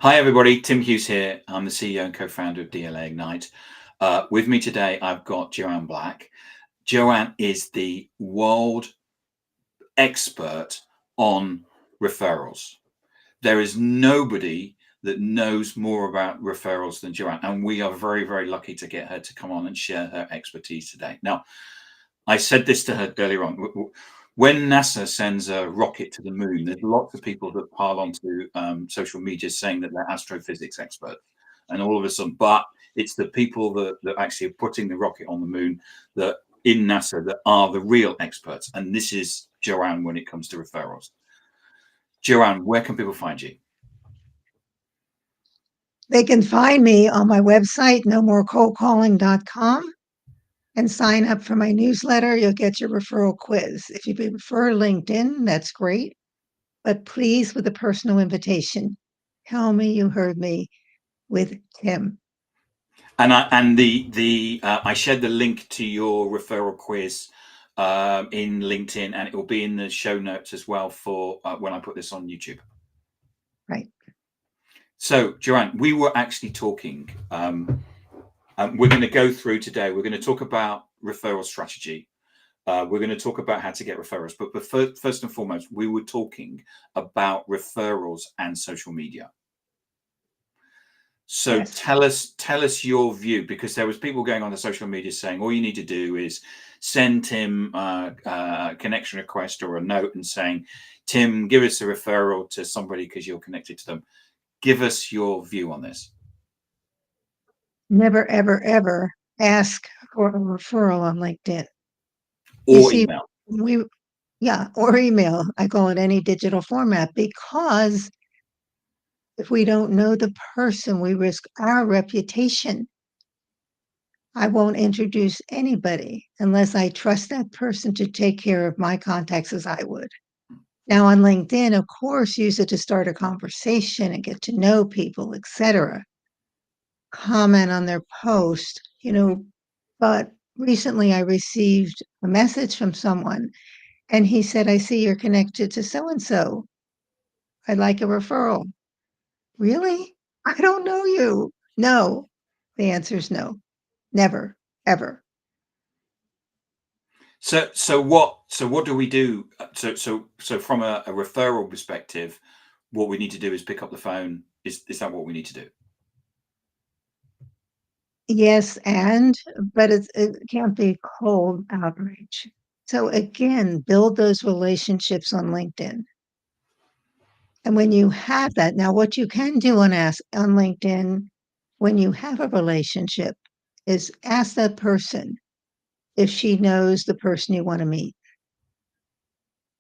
Hi, everybody. Tim Hughes here. I'm the CEO and co-founder of DLA Ignite. With me today, I've got Joanne Black. Joanne is the world expert on referrals. There is nobody that knows more about referrals than Joanne, and we are very, very lucky to get her to come on and share her expertise today. Now, I said this to her earlier on. When NASA sends a rocket to the moon, there's lots of people that pile onto social media saying that they're astrophysics experts. And all of a sudden, but it's the people that actually are putting the rocket on the moon that in NASA that are the real experts. And this is Joanne when it comes to referrals. Joanne, where can people find you? They can find me on my website, nomorecoldcalling.com, and sign up for my newsletter. You'll get your referral quiz. If you prefer LinkedIn, that's great. But please, with a personal invitation, tell me you heard me with Tim. And I shared the link to your referral quiz in LinkedIn, and it will be in the show notes as well for when I put this on YouTube. Right. So, Joanne, we were actually talking. We're going to go through today. We're going to talk about referral strategy. We're going to talk about how to get referrals. But first and foremost, we were talking about referrals and social media. So Yes. tell us your view, because there was people going on the social media saying all you need to do is send Tim a connection request or a note and saying, Tim, give us a referral to somebody because you're connected to them. Give us your view on this. Never, ever, ever ask for a referral on LinkedIn. Or email. Or email. I call it any digital format, because if we don't know the person, we risk our reputation. I won't introduce anybody unless I trust that person to take care of my contacts as I would. Now on LinkedIn, of course, use it to start a conversation and get to know people, etc. Comment on their post, but recently I received a message from someone and he said, I see you're connected to so-and-so. I'd like a referral. Really? I don't know you. No. The answer is no. Never, ever. So what do we do? So from a referral perspective, what we need to do is pick up the phone. Is that what we need to do? Yes, but it can't be cold outreach. So again, build those relationships on LinkedIn. And when you have that, now what you can do on LinkedIn when you have a relationship is ask that person if she knows the person you want to meet.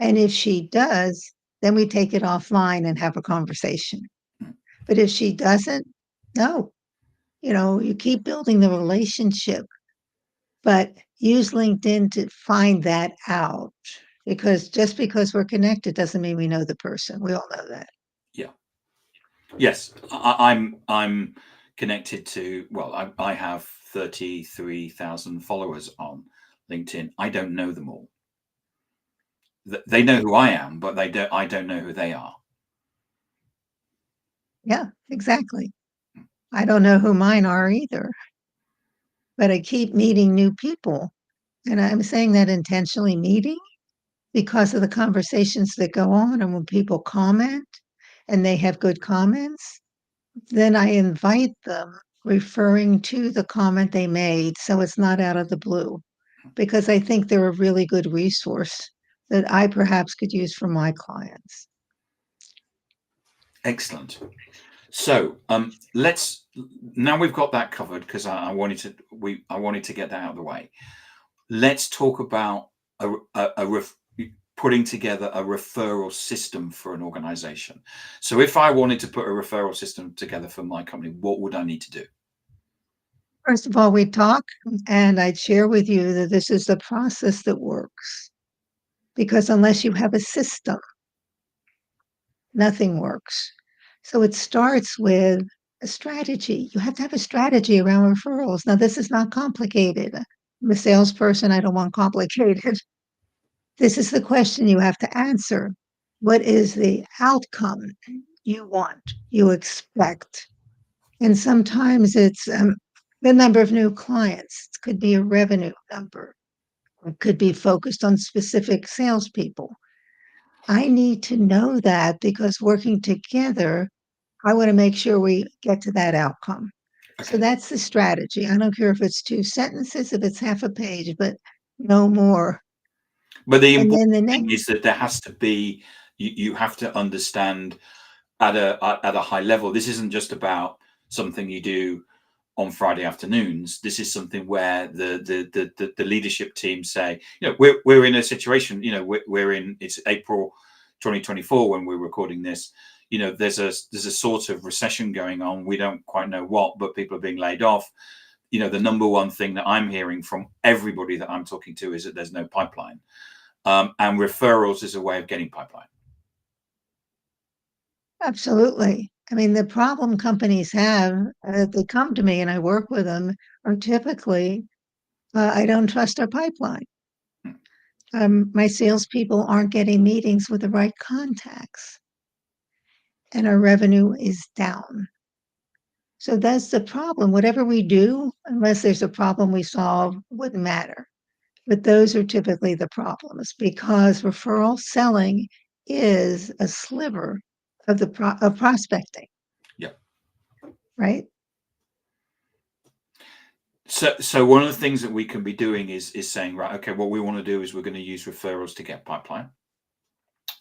And if she does, then we take it offline and have a conversation. But if she doesn't, no, you keep building the relationship, but use LinkedIn to find that out, because just because we're connected doesn't mean we know the person. We all know that. Yeah. Yes, I'm connected to. Well, I have 33,000 followers on LinkedIn. I don't know them all. They know who I am, but they don't. I don't know who they are. Yeah, exactly. I don't know who mine are either, but I keep meeting new people. And I'm saying that intentionally, meeting, because of the conversations that go on. And when people comment and they have good comments, then I invite them referring to the comment they made. So it's not out of the blue, because I think they're a really good resource that I perhaps could use for my clients. Excellent. So let's now we've got that covered, because I wanted to get that out of the way. Let's talk about putting together a referral system for an organization. So if I wanted to put a referral system together for my company, what would I need to do? First of all, we talk, and I'd share with you that this is the process that works, because unless you have a system, nothing works. So it starts with a strategy. You have to have a strategy around referrals. Now, this is not complicated. I'm a salesperson. I don't want complicated. This is the question you have to answer. What is the outcome? you want, you expect. And sometimes it's the number of new clients. It could be a revenue number. It could be focused on specific salespeople. I need to know that because working together, I want to make sure we get to that outcome. So Okay. that's the strategy. I don't care if it's 2 sentences, if it's half a page, but no more. But the And important then the thing next, is that there has to be, you have to understand at a high level. This isn't just about something you do on Friday afternoons. This is something where the leadership team say, we're in a situation, we're in, it's April 2024 when we're recording this. There's a sort of recession going on. We don't quite know what, but people are being laid off. The number one thing that I'm hearing from everybody that I'm talking to is that there's no pipeline. And referrals is a way of getting pipeline. absolutely. I mean, the problem companies have, they come to me and I work with them, are typically, I don't trust our pipeline. Hmm. My salespeople aren't getting meetings with the right contacts, and our revenue is down. So that's the problem. Whatever we do, unless there's a problem we solve, wouldn't matter. But those are typically the problems because referral selling is a sliver of of prospecting, Yeah. right? So one of the things that we can be doing is saying, right, okay, what we want to do is we're going to use referrals to get pipeline,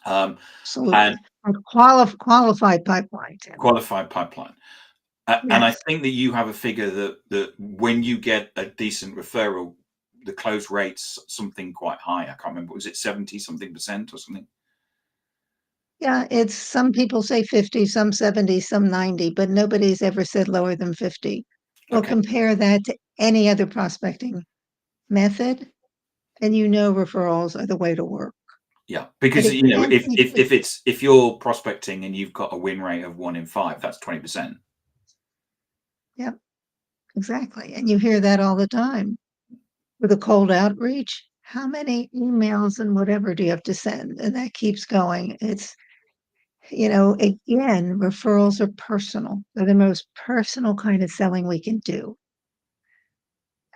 and Absolutely. A qualified pipeline, Tim. qualified pipeline. And I Yes. think that you have a figure that when you get a decent referral, the close rate's something quite high. I can't remember. Was it 70 something percent or something? Yeah, it's some people say 50, some 70, some 90, but nobody's ever said lower than 50. Well, Okay. compare that to any other prospecting method, and referrals are the way to work. Yeah, But because it can't be if you're prospecting and you've got a win rate of 1 in 5, that's 20%. Yep, exactly. And you hear that all the time. With a cold outreach, how many emails and whatever do you have to send? And that keeps going. Again, referrals are personal. They're the most personal kind of selling we can do.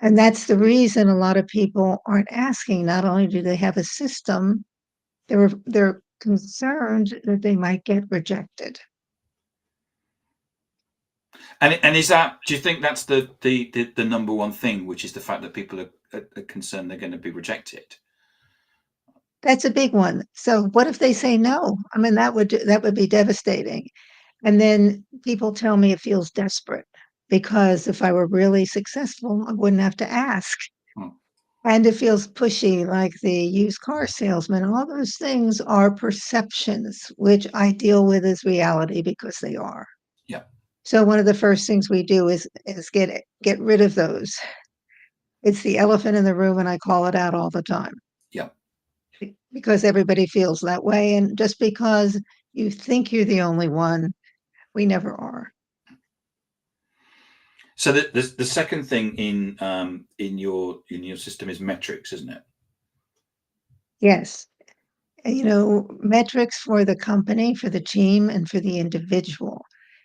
And that's the reason a lot of people aren't asking. Not only do they have a system, they're concerned that they might get rejected. And is that? Do you think that's the number one thing, which is the fact that people are concerned they're going to be rejected? That's a big one. So what if they say no? I mean, that would be devastating. And then people tell me it feels desperate because if I were really successful, I wouldn't have to ask. Hmm. And it feels pushy, like the used car salesman. All those things are perceptions, which I deal with as reality because they are. Yeah, So one of the first things we do is get rid of those. It's the elephant in the room, and I call it out all the time yeah. because everybody feels that way. And just because you think you're the only one, we never are. So the second thing in your system is metrics, isn't it? Yes. Metrics for the company, for the team, and for the individual.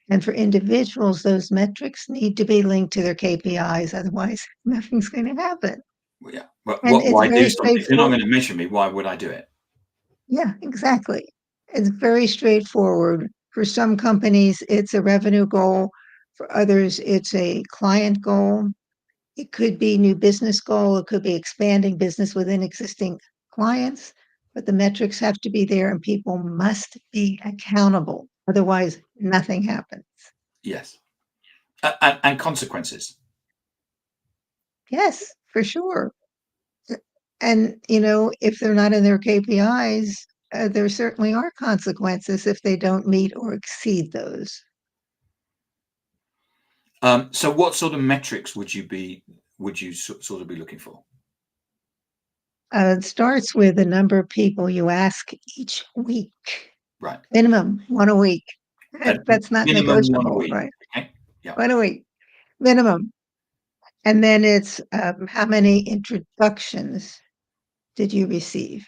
And for individuals, those metrics need to be linked to their KPIs. Otherwise, nothing's going to happen. Well, yeah. But And what? it's Why do very something? If you're not straightforward. going to measure me, why would I do it? Yeah, exactly. It's very straightforward. For some companies, it's a revenue goal. For others, it's a client goal. It could be new business goal. It could be expanding business within existing clients. But the metrics have to be there and people must be accountable. Otherwise, nothing happens. Yes. And consequences. Yes, for sure. And, if they're not in their KPIs, there certainly are consequences if they don't meet or exceed those. So what sort of metrics would you sort of be looking for? It starts with the number of people you ask each week, Right. minimum one a week. A That's not minimum one a negotiable, week. right? Okay. Yeah. One a week, minimum. And then it's how many introductions did you receive?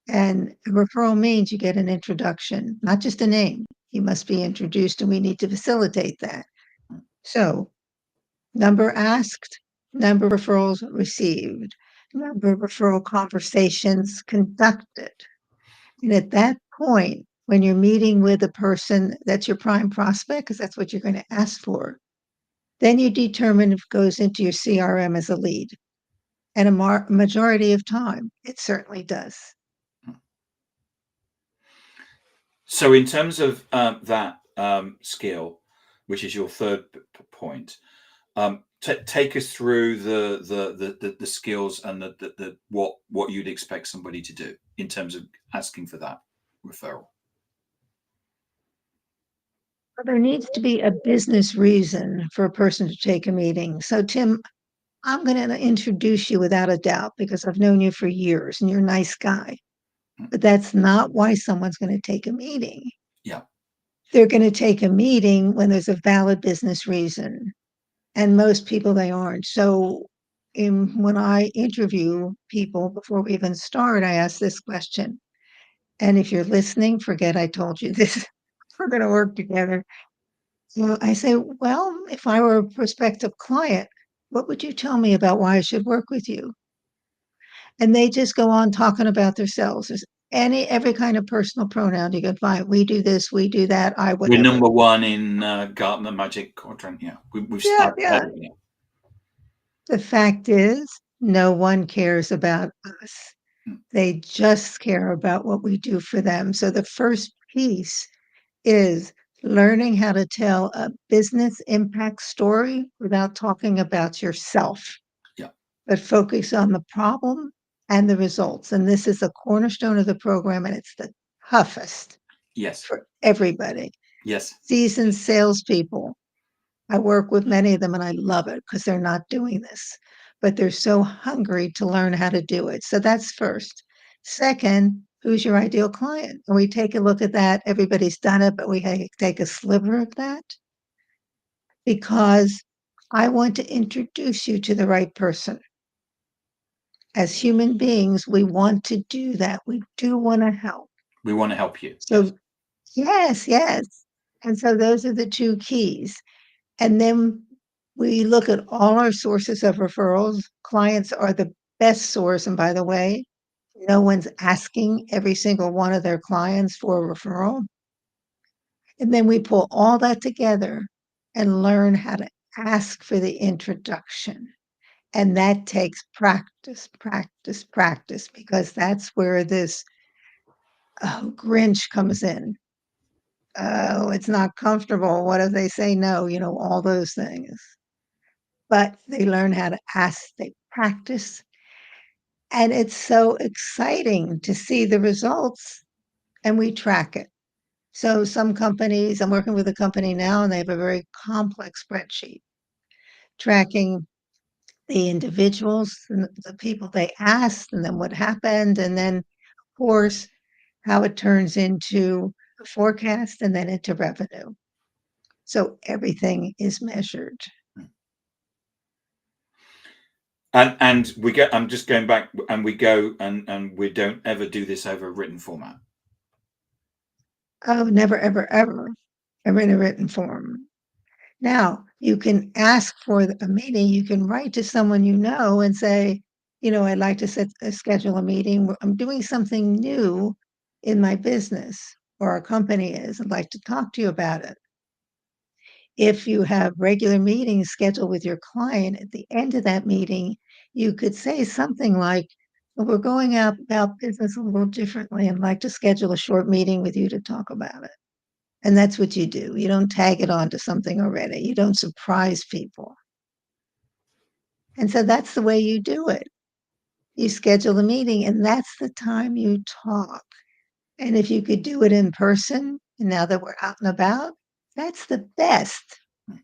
And a referral means you get an introduction, not just a name. you must be introduced, and we need to facilitate that. So, number asked, number of referrals received, number of referral conversations conducted. And at that point, when you're meeting with a person that's your prime prospect, because that's what you're going to ask for, then you determine if it goes into your CRM as a lead. And a majority of time, it certainly does. So in terms of that skill, which is your third point, take us through the skills and the what you'd expect somebody to do in terms of asking for that referral. There needs to be a business reason for a person to take a meeting. So, Tim, I'm going to introduce you without a doubt because I've known you for years and you're a nice guy. But that's not why someone's going to take a meeting. Yeah. They're going to take a meeting when there's a valid business reason. And most people, they aren't. So, when I interview people before we even start, I ask this question. And if you're listening, forget I told you this. We're going to work together. So I say, well, if I were a prospective client, what would you tell me about why I should work with you? And they just go on talking about themselves. There's every kind of personal pronoun you can find. We do this, we do that, I We're whatever. number one in Gartner Magic Quadrant. Yeah, we've Yeah, started. yeah. Yeah. The fact is, no one cares about us. Mm. They just care about what we do for them. So the first piece is learning how to tell a business impact story without talking about yourself, Yeah. but focus on the problem and the results. And this is a cornerstone of the program, and it's the toughest Yes. for everybody. Yes. Seasoned salespeople, I work with many of them, and I love it because they're not doing this, but they're so hungry to learn how to do it. So that's first. Second, who's your ideal client? And we take a look at that. Everybody's done it, but we take a sliver of that because I want to introduce you to the right person. As human beings, we want to do that. We do want to help. We want to help you. So, yes, yes. And so those are the two keys. And then we look at all our sources of referrals. Clients are the best source. And by the way, no one's asking every single one of their clients for a referral. And then we pull all that together and learn how to ask for the introduction. And that takes practice, practice, practice, because that's where this Grinch comes in. Oh, it's not comfortable. What if they say no? All those things. But they learn how to ask, they practice. And it's so exciting to see the results, and we track it. So some companies, I'm working with a company now, and they have a very complex spreadsheet tracking the individuals, and the people they asked, and then what happened, and then, of course, how it turns into a forecast and then into revenue. So everything is measured. And we get. I'm just going back, and we go, and we don't ever do this over a written format. Oh, never, ever, ever, ever in a written form. Now, you can ask for a meeting. You can write to someone you know and say, I'd like to schedule a meeting. I'm doing something new in my business, or our company is. I'd like to talk to you about it. If you have regular meetings scheduled with your client, at the end of that meeting, you could say something like, well, we're going out about business a little differently and like to schedule a short meeting with you to talk about it. And that's what you do. You don't tag it on to something already. You don't surprise people. And so that's the way you do it. You schedule a meeting, and that's the time you talk. And if you could do it in person, and now that we're out and about, that's the best,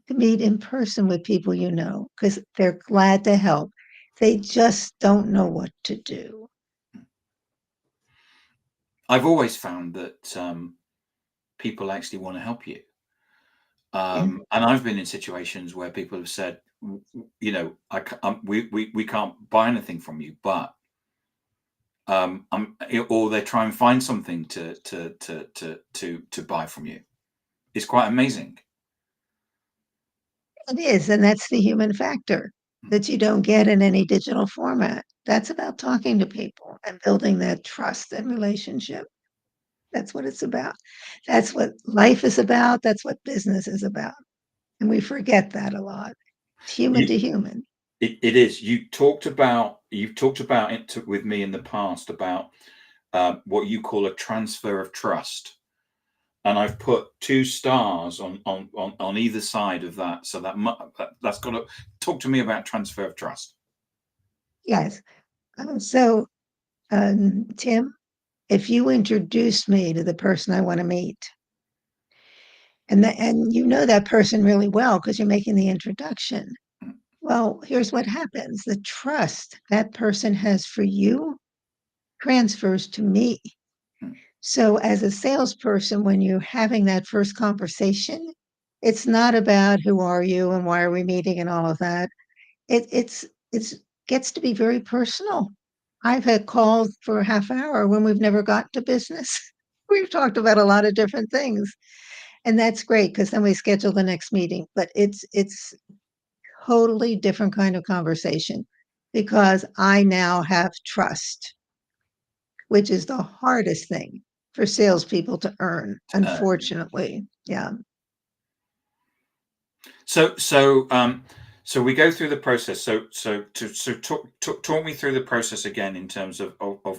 to meet in person with people because they're glad to help. They just don't know what to do. I've always found that people actually want to help you. Yeah. And I've been in situations where people have said, we can't buy anything from you, but or they try and find something to buy from you. is quite amazing. It is, and that's the human factor that you don't get in any digital format. That's about talking to people and building that trust and relationship. That's what it's about. That's what life is about. That's what business is about. And we forget that a lot. It's human You, to human. it is. You've talked about it with me in the past about what you call a transfer of trust, and I've put 2 stars on either side of that. So that's got to talk to me about transfer of trust. Yes. So, Tim, if you introduce me to the person I want to meet, and you know that person really well because you're making the introduction, Mm, well, here's what happens. The trust that person has for you transfers to me. mm. So, as a salesperson, when you're having that first conversation, it's not about who are you and why are we meeting and all of that. It's gets to be very personal. I've had calls for a half hour when we've never gotten to business. We've talked about a lot of different things, and that's great because then we schedule the next meeting. But it's totally different kind of conversation because I now have trust, which is the hardest thing for salespeople to earn, unfortunately. Yeah. So we go through the process. Talk me through the process again in terms of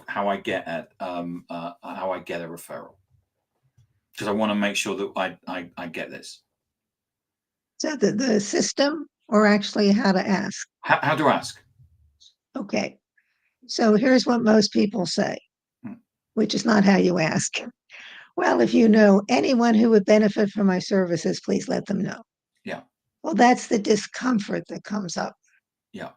how I get a referral, because I want to make sure that I get this. So the system, or actually how to ask. How to ask? Okay. So here's what most people say, Hmm. which is not how you ask. Well, if you know anyone who would benefit from my services, please let them know. Yeah, Well, that's the discomfort that comes up. yeah,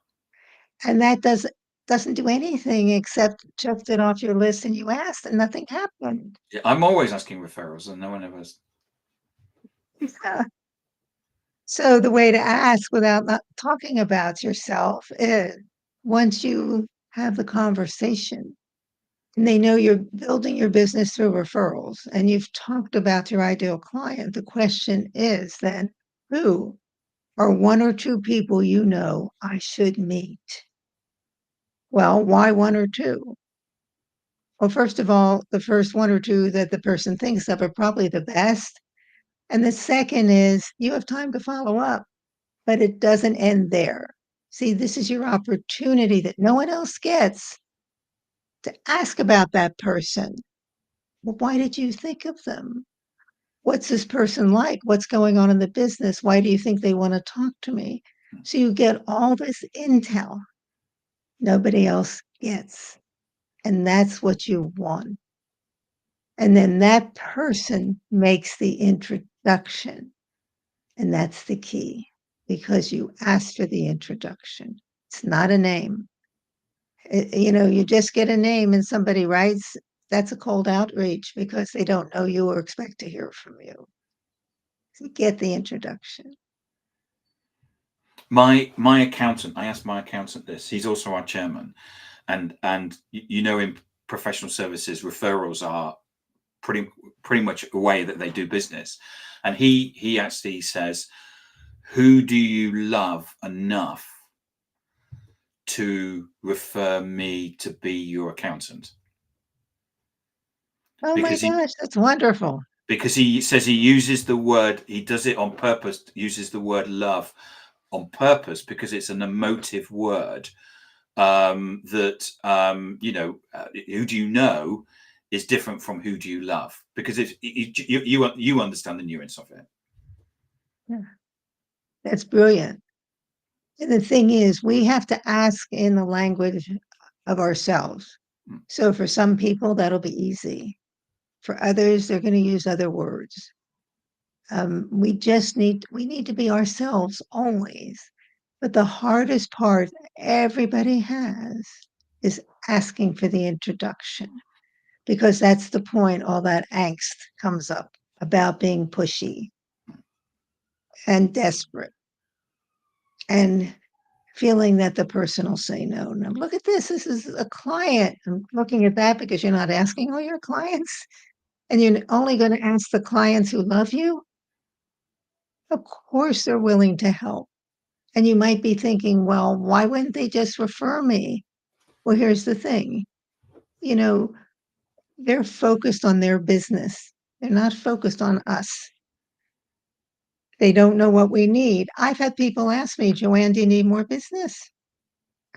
And that doesn't do anything except checked it off your list and you asked and nothing happened. yeah. I'm always asking referrals, and no one ever. Yeah. So the way to ask without not talking about yourself is once you have the conversation and they know you're building your business through referrals and you've talked about your ideal client, the question is then who are 1 or 2 people you know I should meet? Well, why 1 or 2? Well, first of all, the first 1 or 2 that the person thinks of are probably the best. And the second is you have time to follow up, but it doesn't end there. See, this is your opportunity that no one else gets to ask about that person. Well, why did you think of them? What's this person like? What's going on in the business? Why do you think they want to talk to me? So you get all this intel nobody else gets. And that's what you want. And then that person makes the introduction. And that's the key because you asked for the introduction. It's not a name. You just get a name and somebody writes, that's a cold outreach because they don't know you or expect to hear from you. So get the introduction. My accountant. I asked my accountant this. He's also our chairman, and in professional services, referrals are pretty much a way that they do business. And he actually says, who do you love enough to refer me to be your accountant? Oh my Because he gosh, that's wonderful. because he says he does it on purpose, uses the word love on purpose because it's an emotive word, that who do you know is different from who do you love, because if you understand the nuance of it. Yeah, that's brilliant. And the thing is, we have to ask in the language of ourselves. Mm. So for some people, that'll be easy. For others, they're going to use other words. We need to be ourselves always. But the hardest part everybody has is asking for the introduction because that's the point all that angst comes up about being pushy and desperate and feeling that the person will say no. Now, look at this. This is a client. I'm looking at that because you're not asking all your clients and you're only going to ask the clients who love you. Of course, they're willing to help. And you might be thinking, well, why wouldn't they just refer me? Well, here's the thing, you know, they're focused on their business. They're not focused on us. They don't know what we need. I've had people ask me, Joanne, do you need more business?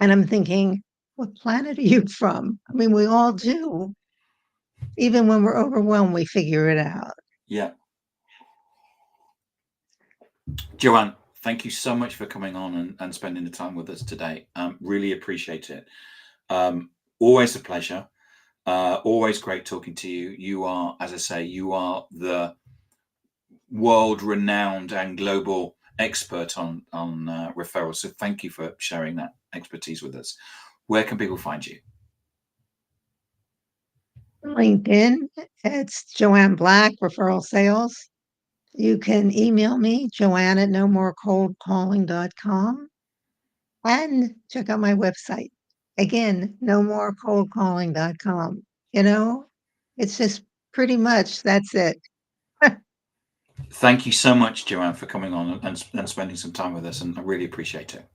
And I'm thinking, what planet are you from? I mean, we all do. Even when we're overwhelmed, we figure it out. Yeah. Joanne, thank you so much for coming on and spending the time with us today. Really appreciate it. Always a pleasure. Always great talking to you. You are, as I say, you are the world renowned and global expert on referrals. So thank you for sharing that expertise with us. Where can people find you? LinkedIn, it's Joanne Black, referral sales. You can email me, Joanne at nomorecoldcalling.com, and check out my website. Again, nomorecoldcalling.com. You know, it's just pretty much that's it. Thank you so much, Joanne, for coming on and spending some time with us, and I really appreciate it.